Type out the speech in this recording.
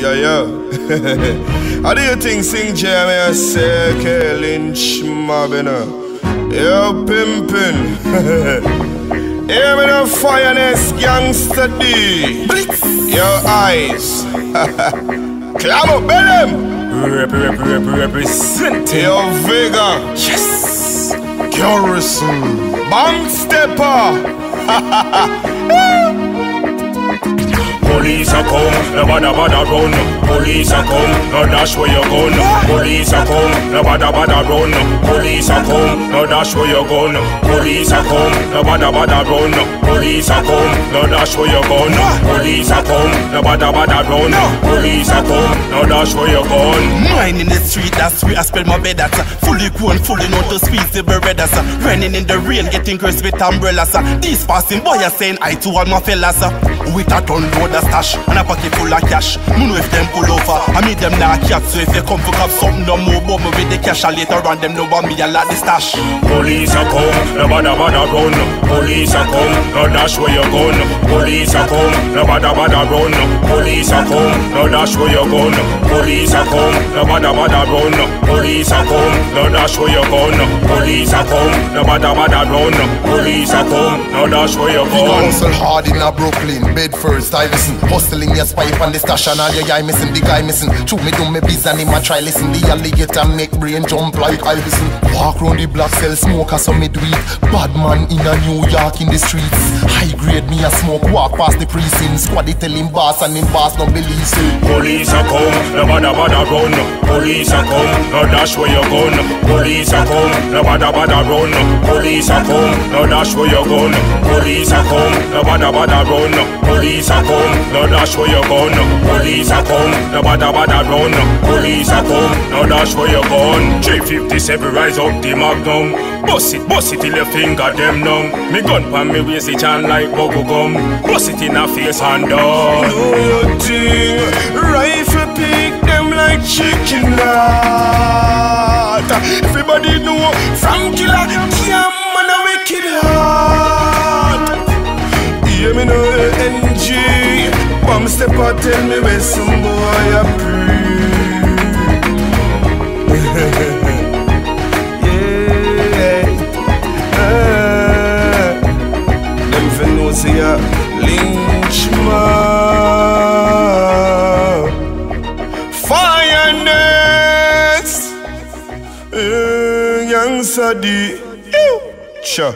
Yeah. How do you think sing Jeremy and say Lynch Mabina? Yo, pimpin'. Hear me the fireness, gangsta D. Blitz. Your eyes. Clam up, them. Represent. Yo, Vega. Yes. Garrison. Bang stepper. Police a come, no bada run. Police a come, no dash where you gun. Police a come, no bada run. Police a come, no dash where you gun. Police a come, no bada run. Police a come, no dash where you gun. Police a come, no bada run. Police a come, no dash where you gun. Mine in the street, that's where I spend my bed at. Fully grown, fully known to squeeze the beredas. Running in the rain, getting cursed with umbrellas. These passing boys are saying I to all my fellas. With a ton load of stash and a pocket full of cash. Moon if them pull over, I meet them not cat. So if you come for up something, no more bomb with the cash. And later on them know about me a lot the stash. Police a come, no bada run. Police a come, no dash where you gun. Police a come, no bada run. Police a come, no dash where you gun. Police a come, no bada run. Police a come, no dash where you gun. Police a come, no bada run. Police a come, no dash where you gun. We hustle hard in a Brooklyn, Bedford, Stuyvesant. Hustling your pipe and the stash and all your guy missing, the guy missing. Chew me do me biz and him a try listen. The alligator make brain jump like Iverson. Walk round the block, sell smoke as some me do it. Bad man in a New York in the streets. High grade me a smoke, walk past the precinct. Squaddy tell him boss and him boss no believe it. Police a come, no bada run. Police a come, no dash where you gun. Police a come, no bada run. Police a come, no dash where you gun. Police a come, no bada run. Police a come, no dash where you gun. Police a come, no bada run. Police a come, no dash where you gun. 357 rise up the magnum. Bust it till your finger them numb. Me gun pan me waist it and like bubble gum. Bust it in a face and down. Know your thing. Rifle pick them like chicken heart. Everybody know from killer Cam and a wicked heart. Hear me know NG. Bomb step out, tell me where some boy a pre. Them for know say a Lynch man. Fireness, young Sadi. Sure.